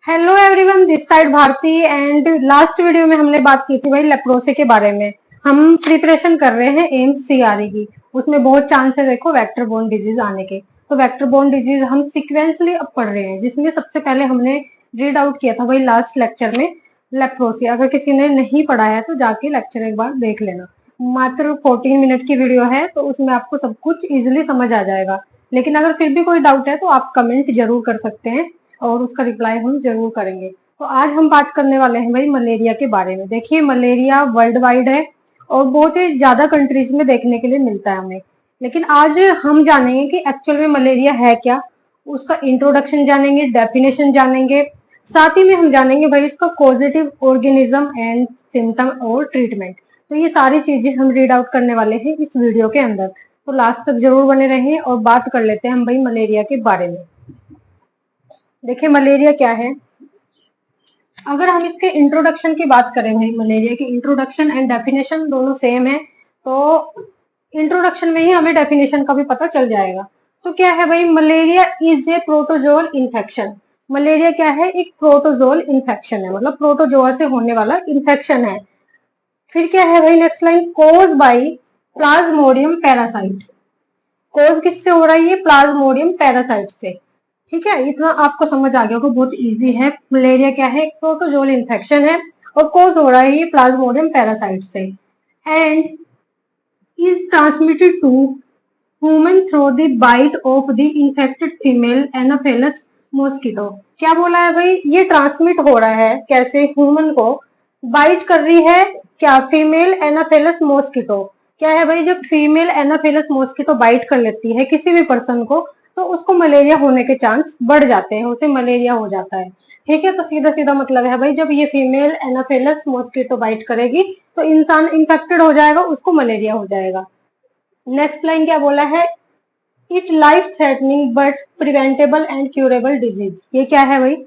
Hello everyone, this side Bharti. And last video में हमने बात की थी भाई लेप्रोसी के बारे में। हम प्रिपरेशन कर रहे हैं एम्स सीआरई की। उसमें बहुत चांस है देखो वेक्टर बोर्न डिजीज आने के। तो वेक्टर बोर्न डिजीज हम सिक्वेंसली अब पढ़ रहे हैं, जिसमें सबसे पहले हमने रीड आउट किया था भाई लास्ट लेक्चर में लेप्रोसी। अगर किसी ने नहीं पढ़ा है तो जाके लेक्चर एक बार देख लेना। मात्र 14 मिनट की वीडियो है, तो उसमें आपको सब कुछ इजिली समझ आ जाएगा। लेकिन अगर फिर भी कोई डाउट है तो आप कमेंट जरूर कर सकते हैं और उसका रिप्लाई हम जरूर करेंगे। तो आज हम बात करने वाले हैं भाई मलेरिया के बारे में। देखिए, मलेरिया वर्ल्ड वाइड है और बहुत ही ज्यादा कंट्रीज में देखने के लिए मिलता है हमें। लेकिन आज हम जानेंगे कि एक्चुअल में मलेरिया है क्या, उसका इंट्रोडक्शन जानेंगे, डेफिनेशन जानेंगे। साथ ही में हम जानेंगे भाई इसका पॉजिटिव ऑर्गेनिज्म एंड सिम्टम और ट्रीटमेंट। तो ये सारी चीजें हम रीड आउट करने वाले हैं इस वीडियो के अंदर। तो लास्ट तक जरूर बने रहें और बात कर लेते हैं हम भाई मलेरिया के बारे में। देखिए, मलेरिया क्या है। अगर हम इसके इंट्रोडक्शन की बात करें भाई, मलेरिया की इंट्रोडक्शन एंड डेफिनेशन दोनों सेम है। तो इंट्रोडक्शन में ही हमें डेफिनेशन का भी पता चल जाएगा। तो क्या है भाई, malaria is a protozoal infection. Malaria क्या है, एक प्रोटोजोल इन्फेक्शन है, मतलब प्रोटोजोआ से होने वाला इन्फेक्शन है। फिर क्या है भाई, next line, cause by plasmodium parasite. Cause किससे हो रहा है, ये प्लाज्मोडियम पैरासाइट से। ठीक है, इतना आपको समझ आ गया होगा, बहुत इजी है। मलेरिया क्या है, एक प्रोटोजोल इन्फेक्शन है और कोज हो रहा है ये प्लाज्मोडियम पैरासाइट से। And is transmitted to human through the bite of the infected female anopheles mosquito. क्या बोला है भाई, ये ट्रांसमिट हो रहा है कैसे, ह्यूमन को बाइट कर रही है क्या, फीमेल एनाफेलस मॉस्किटो। क्या है भाई, जब फीमेल एनाफेलस मॉस्किटो बाइट कर लेती है किसी भी पर्सन को तो उसको मलेरिया होने के चांस बढ़ जाते हैं, उसे मलेरिया हो जाता है। ठीक है, तो सीधा सीधा मतलब है भाई, जब ये फीमेल एनाफेलस मॉस्किटो बाइट करेगी तो इंसान इन्फेक्टेड हो जाएगा, उसको मलेरिया हो जाएगा। नेक्स्ट लाइन क्या बोला है, it life threatening but preventable and curable disease. ये क्या है भाई,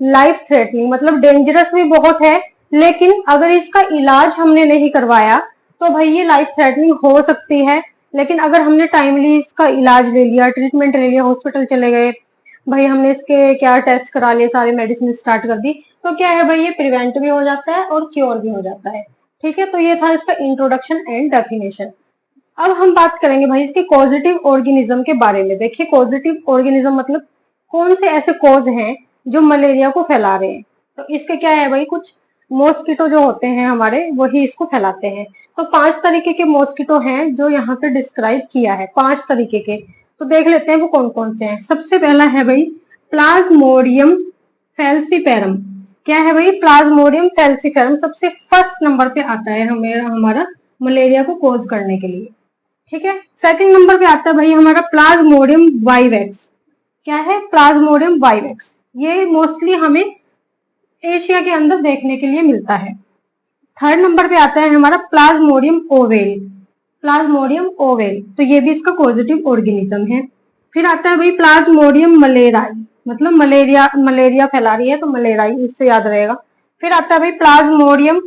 लाइफ थ्रेटनिंग मतलब डेंजरस भी बहुत है, लेकिन अगर इसका इलाज हमने नहीं करवाया तो भाई ये लाइफ थ्रेटनिंग हो सकती है। लेकिन अगर हमने टाइमली इसका इलाज ले लिया, ट्रीटमेंट ले लिया, हॉस्पिटल चले गए भाई, हमने इसके क्या टेस्ट करा लिए, सारे मेडिसिन स्टार्ट कर दी, तो क्या है भाई, ये प्रिवेंट भी हो जाता है और क्योर भी हो जाता है। ठीक है, तो ये था इसका इंट्रोडक्शन एंड डेफिनेशन। अब हम बात करेंगे भाई इसके पॉजिटिव ऑर्गेनिज्म के बारे में। देखिए, पॉजिटिव ऑर्गेनिज्म मतलब कौन से ऐसे कॉज हैं जो मलेरिया को फैला रहे हैं। तो इसके क्या है भाई, कुछ मॉस्किटो जो होते हैं हमारे वही इसको फैलाते हैं। तो 5 तरीके के मॉस्किटो हैं जो यहाँ पे डिस्क्राइब किया है, 5 तरीके के। तो देख लेते हैं वो कौन कौन से हैं। सबसे पहला है भाई प्लाज्मोडियम फैल्सीफेरम। क्या है भाई, प्लाज्मोडियम फैल्सीफेरम सबसे फर्स्ट नंबर पे आता है हमारा मलेरिया को कोज करने के लिए। ठीक है, सेकंड नंबर पे आता है भाई हमारा प्लाज्मोडियम वाइवेक्स। क्या है, प्लाज्मोडियम वाइवेक्स। ये मोस्टली हमें एशिया के अंदर देखने के लिए मिलता है। थर्ड नंबर पे आता है हमारा प्लाज्मोडियम ओवेल। प्लाज्मोडियम ओवेल, तो ये भी इसका पॉजिटिव ऑर्गेनिज्म है। फिर आता है भाई प्लाज्मोडियम मलेराई, मतलब मलेरिया मलेरिया फैला रही है तो मलेराई, इससे याद रहेगा। फिर आता है भाई प्लाज्मोडियम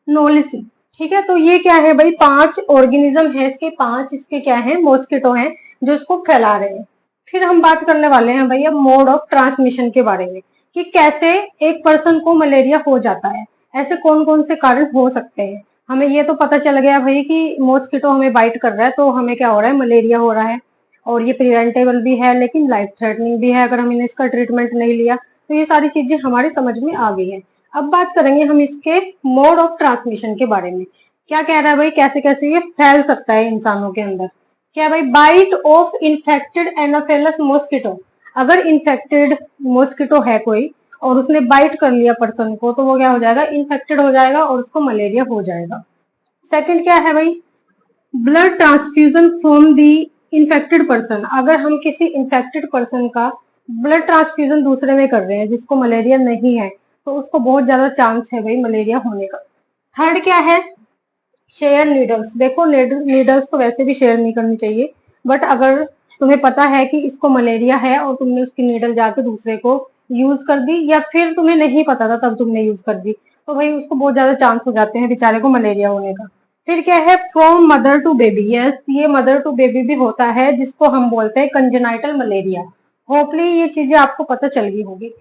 नोलिसी। ठीक है, तो ये क्या है भाई, 5 ऑर्गेनिज्म है इसके, 5 इसके क्या है, मॉस्किटो हैं जो इसको फैला रहे हैं। फिर हम बात करने वाले हैं भाई अब मोड ऑफ ट्रांसमिशन के बारे में, कि कैसे एक पर्सन को मलेरिया हो जाता है, ऐसे कौन कौन से कारण हो सकते हैं। हमें ये तो पता चल गया भाई कि मॉस्किटो हमें बाइट कर रहा है तो हमें क्या हो रहा है, मलेरिया हो रहा है। और ये प्रिवेंटेबल भी है लेकिन लाइफ थ्रेटनिंग भी है अगर हमने इसका ट्रीटमेंट नहीं लिया। तो ये सारी चीजें हमारे समझ में आ गई है। अब बात करेंगे हम इसके मोड ऑफ ट्रांसमिशन के बारे में। क्या कह रहा है भाई, कैसे कैसे ये फैल सकता है इंसानों के अंदर। क्या भाई, बाइट ऑफ इन्फेक्टेड एनाफेलस मॉस्किटो। अगर इन्फेक्टेड मॉस्किटो है कोई और उसने बाइट कर लिया पर्सन को तो वो क्या हो जाएगा, इन्फेक्टेड हो जाएगा और उसको मलेरिया हो जाएगा। सेकंड क्या है भाई, blood transfusion from the infected person. अगर हम किसी इन्फेक्टेड पर्सन का ब्लड ट्रांसफ्यूजन दूसरे में कर रहे हैं जिसको मलेरिया नहीं है तो उसको बहुत ज्यादा चांस है भाई मलेरिया होने का। थर्ड क्या है, शेयर नीडल्स। देखो, नीडल्स तो वैसे भी शेयर नहीं करनी चाहिए, बट अगर तुम्हें पता है कि इसको मलेरिया है और तुमने उसकी नीडल जाके दूसरे को यूज कर दी, या फिर तुम्हें नहीं पता था तब तुमने यूज कर दी, तो भाई उसको बहुत ज्यादा चांस हो जाते हैं बेचारे को मलेरिया होने का। फिर क्या है, from mother to baby. Yes, ये मदर टू बेबी भी होता है जिसको हम बोलते हैं कंजेनाइटल मलेरिया। होपली ये चीजें आपको पता चल गई होगी।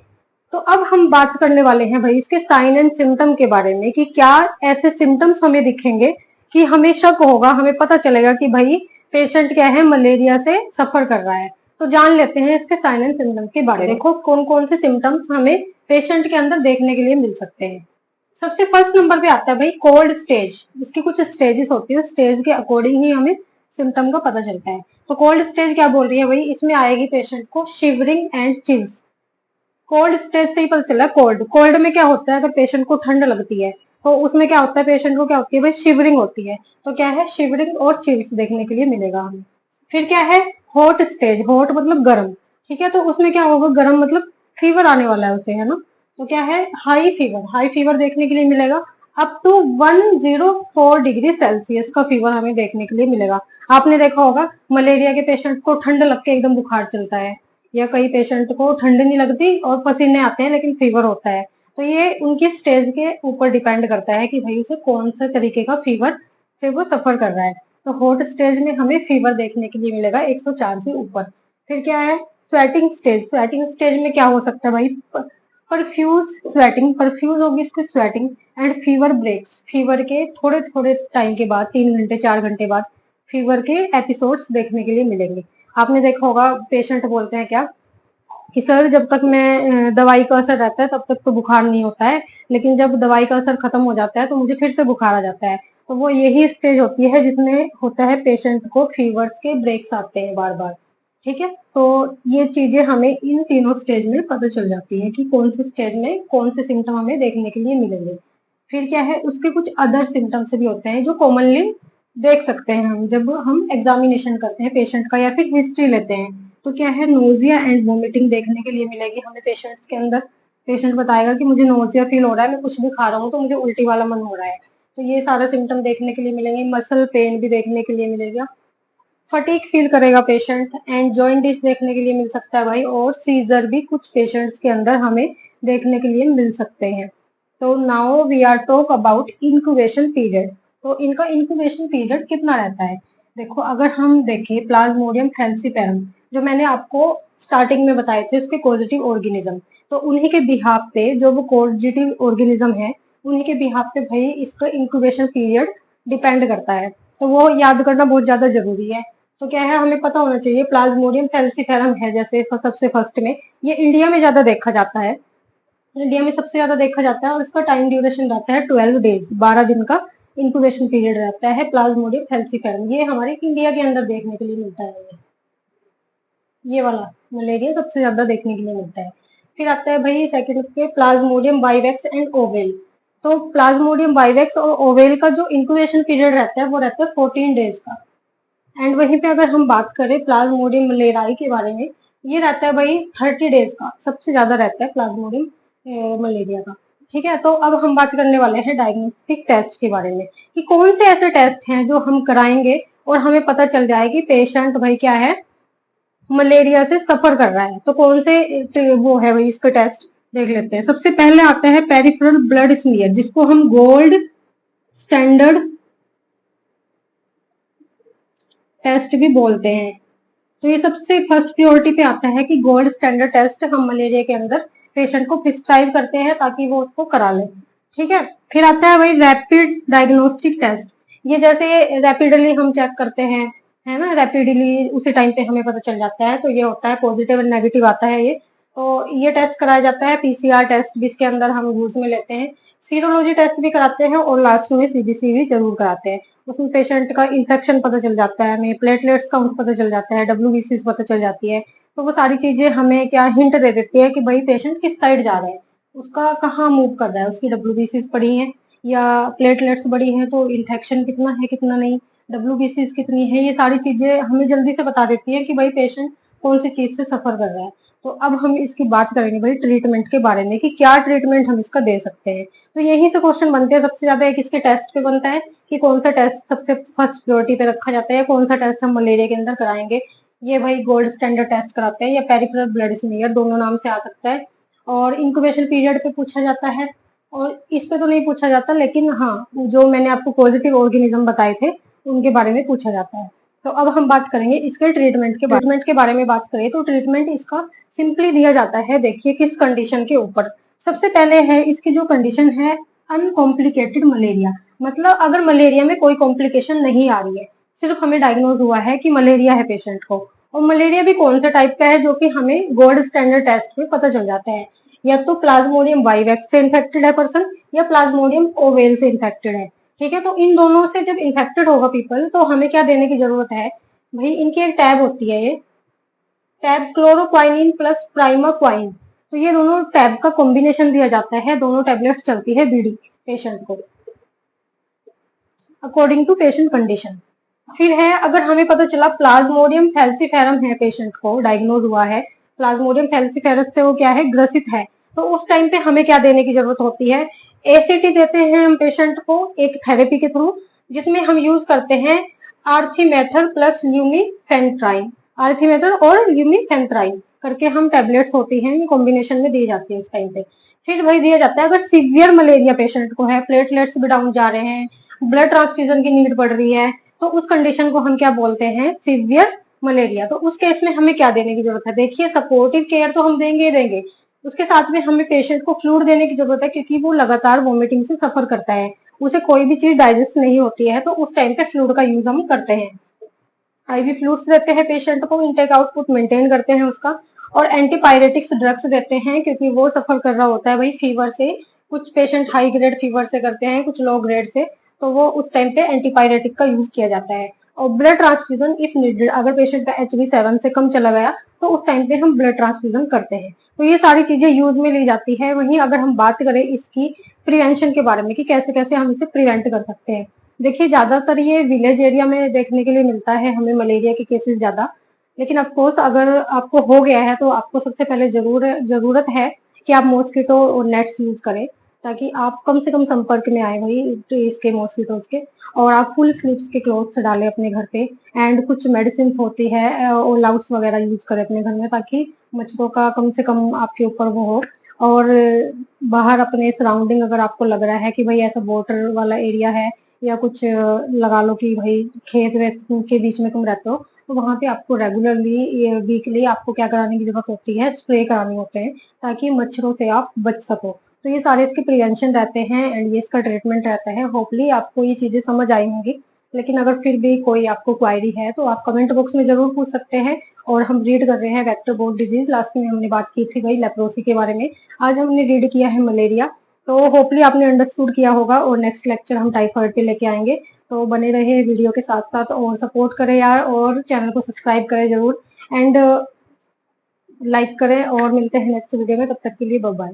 तो अब हम बात करने वाले हैं भाई इसके साइन एंड सिम्टम के बारे में कि क्या ऐसे सिम्टम्स हमें दिखेंगे कि हमें शक होगा, हमें पता चलेगा कि भाई पेशेंट क्या है मलेरिया से सफर कर रहा है। तो जान लेते हैं इसके साइन एंड सिम्टम के बारे में। देखो कौन कौन से सिम्टम्स हमें पेशेंट के अंदर देखने के लिए मिल सकते हैं। सबसे फर्स्ट नंबर पे आता है भाई कोल्ड स्टेज। इसकी कुछ स्टेजेस होती है, स्टेज के अकॉर्डिंग ही हमें सिम्टम का पता चलता है। तो कोल्ड स्टेज क्या बोल रही है भाई, इसमें आएगी पेशेंट को shivering and chills. Cold stage से ही पता चला। कोल्ड कोल्ड में क्या होता है, अगर पेशेंट को ठंड लगती है तो उसमें क्या होता है, पेशेंट को क्या होती है भाई शिवरिंग होती है। तो क्या है, शिवरिंग और चिल्स देखने के लिए मिलेगा हमें। फिर क्या है हॉट स्टेज, हॉट मतलब गर्म, ठीक है। तो उसमें क्या होगा, गर्म मतलब फीवर आने वाला है उसे, है ना। तो क्या है हाई फीवर, हाई फीवर देखने के लिए मिलेगा। अप टू 104 डिग्री सेल्सियस का फीवर हमें देखने के लिए मिलेगा। आपने देखा होगा मलेरिया के पेशेंट को ठंड लग के एकदम बुखार चलता है, या कई पेशेंट को ठंड नहीं लगती और पसीने आते हैं लेकिन फीवर होता है। तो ये उनकी स्टेज के ऊपर डिपेंड करता है कि भाई उसे कौन से तरीके का फीवर से वो सफर कर रहा है। तो हॉट स्टेज में हमें फीवर देखने के लिए मिलेगा 104 से ऊपर। फिर क्या है स्वेटिंग स्टेज। स्वेटिंग स्टेज में क्या हो सकता है भाई, परफ्यूज स्वेटिंग, परफ्यूज होगी इसकी sweating and fever breaks. Fever के थोड़े थोड़े टाइम के बाद, 3 घंटे 4 घंटे बाद फीवर के एपिसोड्स देखने के लिए मिलेंगे। आपने देखा होगा पेशेंट बोलते हैं क्या कि सर जब तक मैं दवाई का असर रहता है तब तक तो बुखार नहीं होता है, लेकिन जब दवाई का असर खत्म हो जाता है तो मुझे फिर से बुखार आ जाता है। तो वो यही स्टेज होती है जिसमें होता है पेशेंट को फीवर्स के ब्रेक्स आते हैं बार बार, ठीक है। तो ये चीजें हमें इन तीनों स्टेज में पता चल जाती है कि कौन से स्टेज में कौन से सिम्टम हमें देखने के लिए मिलेंगे। फिर क्या है उसके कुछ अदर सिम्टम्स भी होते हैं जो कॉमनली देख सकते हैं हम जब हम एग्जामिनेशन करते हैं पेशेंट का या फिर हिस्ट्री लेते हैं। तो क्या है नोजिया एंड वोमिटिंग देखने के लिए मिलेगी हमें पेशेंट्स के अंदर। पेशेंट बताएगा कि मुझे नोजिया फील हो रहा है, मैं कुछ भी खा रहा हूँ तो मुझे उल्टी वाला मन हो रहा है। तो ये सारा सिम्टम देखने के लिए मिलेंगे। मसल पेन भी देखने के लिए मिलेगा। फटीक फील करेगा पेशेंट एंड जॉइंटिस देखने के लिए मिल सकता है भाई। और सीजर भी कुछ पेशेंट्स के अंदर हमें देखने के लिए मिल सकते हैं। तो now we are talk about incubation period. तो इनका इंक्यूबेशन पीरियड कितना रहता है। देखो अगर हम देखें प्लाज्मोडियम फैल्सीपेरम, जो मैंने आपको स्टार्टिंग में बताए थे उसके पॉजिटिव ऑर्गेनिज्म, तो उन्हीं के बिहाफ पे जो वो पॉजिटिव ऑर्गेनिज्म है उन्हीं के बिहाफ पे भाई इसका इंक्यूबेशन पीरियड डिपेंड करता है। तो वो याद करना बहुत ज्यादा जरूरी है। तो क्या है हमें पता होना चाहिए प्लाज्मोडियम फैल्सीफेरम है जैसे सबसे फर्स्ट में, ये इंडिया में ज्यादा देखा जाता है। इंडिया में सबसे ज्यादा देखा जाता है और इसका टाइम ड्यूरेशन रहता है 12 डेज, 12 दिन का इंक्यूबेशन पीरियड रहता है प्लाज्मोडियम फैल्सीफेरम। ये हमारे इंडिया के अंदर देखने के लिए मिलता है। ये वाला मलेरिया सबसे ज्यादा देखने के लिए मिलता है। फिर आता है भाई सेकंड पे प्लाज्मोडियम बाइवेक्स एंड ओवेल। तो प्लाज्मोडियम बाइवेक्स और ओवेल का जो इंक्यूबेशन पीरियड रहता है वो रहता है 14 डेज का। एंड वहीं पे अगर हम बात करें प्लाज्मोडियम मलेरियाई के बारे में, ये रहता है भाई 30 डेज का, सबसे ज्यादा रहता है प्लाज्मोडियम मलेरिया का। ठीक है। तो अब हम बात करने वाले हैं डायग्नोस्टिक टेस्ट के बारे में कि कौन से ऐसे टेस्ट हैं जो हम कराएंगे और हमें पता चल जाए कि पेशेंट भाई क्या है मलेरिया से सफर कर रहा है। तो कौन से वो है भाई इसका टेस्ट देख लेते हैं। सबसे पहले आता है पेरिफेरल ब्लड स्मीयर, जिसको हम गोल्ड स्टैंडर्ड टेस्ट भी बोलते हैं। तो ये सबसे फर्स्ट प्रियोरिटी पे आता है कि गोल्ड स्टैंडर्ड टेस्ट हम मलेरिया के अंदर पेशेंट को प्रिस्क्राइब करते हैं ताकि वो उसको करा ले। ठीक है। फिर आता है भाई रैपिड डायग्नोस्टिक टेस्ट। ये जैसे रैपिडली हम चेक करते हैं, है ना, रैपिडली उसी टाइम पे हमें पता चल जाता है। तो ये होता है पॉजिटिव और नेगेटिव आता है ये। तो ये टेस्ट कराया जाता है पीसीआर टेस्ट भी इसके अंदर हम यूज में लेते हैं। सीरोलॉजी टेस्ट भी कराते हैं और लास्ट में सीबीसी भी जरूर कराते हैं। उसमें पेशेंट का इन्फेक्शन पता चल जाता है, हमें प्लेटलेट्स काउंट पता चल जाता है, डब्ल्यूबीसी पता चल जाती है। तो वो सारी चीजें हमें क्या हिंट दे देती है कि भाई पेशेंट किस साइड जा रहा है, उसका कहाँ मूव कर रहा है, उसकी डब्ल्यूबीसी बढ़ी है या प्लेटलेट्स बढ़ी हैं, तो इन्फेक्शन कितना है कितना नहीं, डब्ल्यूबीसी कितनी है, ये सारी चीजें हमें जल्दी से बता देती है कि भाई पेशेंट कौन सी चीज से सफर कर रहा है। तो अब हम इसकी बात करेंगे भाई ट्रीटमेंट के बारे में कि क्या ट्रीटमेंट हम इसका दे सकते हैं। तो यही से क्वेश्चन बनते हैं सबसे ज्यादा, एक इसके टेस्ट पे बनता है कि कौन सा टेस्ट सबसे फर्स्ट प्रायोरिटी पे रखा जाता है, कौन सा टेस्ट हम मलेरिया के अंदर कराएंगे। ये भाई गोल्ड स्टैंडर्ड टेस्ट कराते हैं या पेरिफेरल ब्लड स्मीयर, दोनों नाम से आ सकता है। और इंक्यूबेशन पीरियड पे पूछा जाता है और इस पे तो नहीं पूछा जाता, लेकिन हाँ जो मैंने आपको पॉजिटिव ऑर्गेनिज्म बताए थे उनके बारे में पूछा जाता है। तो अब हम बात करेंगे इसके ट्रीटमेंट के बारे में बात करें तो ट्रीटमेंट इसका सिंपली दिया जाता है। देखिए किस कंडीशन के ऊपर। सबसे पहले है इसकी जो कंडीशन है अनकॉम्प्लिकेटेड मलेरिया, मतलब अगर मलेरिया में कोई कॉम्प्लिकेशन नहीं आ रही है, सिर्फ हमें डायग्नोज हुआ है कि मलेरिया है पेशेंट को, और मलेरिया भी कौन सा टाइप का है जो कि हमें गोल्ड स्टैंडर्ड टेस्ट में पता चल जाता है, या तो प्लाज्मोडियम वाइवेक्स से इन्फेक्टेड है पर्सन या प्लाज्मोडियम ओवेल से इन्फेक्टेड है। ठीक है, तो इन दोनों से जब इन्फेक्टेड होगा पीपल तो हमें क्या देने की जरूरत है भाई, इनकी एक टैब होती है, ये टैब क्लोरोक्वाइनिन प्लस प्राइमाक्वाइन, तो ये दोनों टैब का कॉम्बिनेशन दिया जाता है, दोनों टैबलेट्स चलती है बीडी पेशेंट को अकॉर्डिंग टू पेशेंट कंडीशन। फिर है अगर हमें पता चला प्लाज्मोडियम फैल्सीफेरम है, पेशेंट को डायग्नोज हुआ है प्लाज्मोडियम फैल्सीफेरस से वो क्या है ग्रसित है, तो उस टाइम पे हमें क्या देने की जरूरत होती है, एसीटी देते हैं हम पेशेंट को एक थेरेपी के थ्रू, जिसमें हम यूज करते हैं आर्थिमेथर प्लस ल्यूमीफेंट्राइन, आर्थिमेथर और ल्यूमीफेंट्राइन करके हम टैबलेट्स होती हैं कॉम्बिनेशन में दी जाती है उस टाइम पे। फिर वही दिया जाता है अगर सीवियर मलेरिया पेशेंट को है, प्लेटलेट्स भी डाउन जा रहे हैं, ब्लड ट्रांसफ्यूजन की नीड पड़ रही है, तो उस कंडीशन को हम क्या बोलते हैं सीवियर मलेरिया। तो उस केस में हमें क्या देने की जरूरत है, देखिए सपोर्टिव केयर तो हम देंगे ही देंगे, उसके साथ में हमें पेशेंट को फ्लूइड देने की जरूरत है, क्योंकि वो लगातार वोमिटिंग से सफर करता है, उसे कोई भी चीज डाइजेस्ट नहीं होती है, तो उस टाइम पे फ्लूइड का यूज हम करते हैं। आईवी फ्लूइड्स देते हैं पेशेंट को, इनटेक आउटपुट मेंटेन करते हैं उसका, और एंटीपायरेटिक्स ड्रग्स देते हैं क्योंकि वो सफर कर रहा होता है भाई फीवर से, कुछ पेशेंट हाई ग्रेड फीवर से करते हैं, कुछ लो ग्रेड से, तो वो उस टाइम पे एंटीपायरेटिक का यूज किया जाता है। और ब्लड ट्रांसफ्यूजन इफ नीडेड, अगर पेशेंट का HB7 से कम चला गया तो उस टाइम पे हम ब्लड ट्रांसफ्यूजन करते हैं। तो ये सारी चीजें यूज में ली जाती है। वहीं अगर हम बात करें इसकी प्रिवेंशन के बारे में कि कैसे कैसे हम इसे प्रिवेंट कर सकते हैं, देखिए ज्यादातर ये विलेज एरिया में देखने के लिए मिलता है हमें मलेरिया के केसेस ज्यादा, लेकिन ऑफ कोर्स अगर आपको हो गया है तो आपको सबसे पहले जरूरत है कि आप मॉस्किटो और नेट्स यूज करें, ताकि आप कम से कम संपर्क में आए भाई तो इसके मॉस्किटोज के, और आप फुल स्लीव्स के क्लोथ्स डालें अपने घर पे, एंड कुछ मेडिसिन होती है ऑल आउट्स वगैरह यूज करें अपने घर में, ताकि मच्छरों का कम से कम आपके ऊपर वो हो। और बाहर अपने सराउंडिंग अगर आपको लग रहा है कि भाई ऐसा वाटर वाला एरिया है, या कुछ लगा लो कि भाई खेत वेत के बीच में तुम रहते हो, तो वहां पे आपको रेगुलरली वीकली आपको क्या कराने की जरूरत होती है, स्प्रे कराने होते हैं, ताकि मच्छरों से आप बच सको। तो ये सारे इसके प्रिवेंशन रहते हैं एंड ये इसका ट्रीटमेंट रहता है। होपली आपको ये चीजें समझ आई होंगी, लेकिन अगर फिर भी कोई आपको क्वायरी है तो आप कमेंट बॉक्स में जरूर पूछ सकते हैं। और हम रीड कर रहे हैं वेक्टर बोर्न डिजीज, लास्ट में हमने बात की थी भाई लेप्रोसी के बारे में, आज हमने रीड किया है मलेरिया। तो होपली आपने अंडरस्टूड किया होगा, और नेक्स्ट लेक्चर हम टाइफाइड पे लेके आएंगे। तो बने रहे वीडियो के साथ साथ और सपोर्ट करें यार, और चैनल को सब्सक्राइब करें जरूर, एंड लाइक करें, और मिलते हैं नेक्स्ट वीडियो में, तब तक के लिए बाय बाय।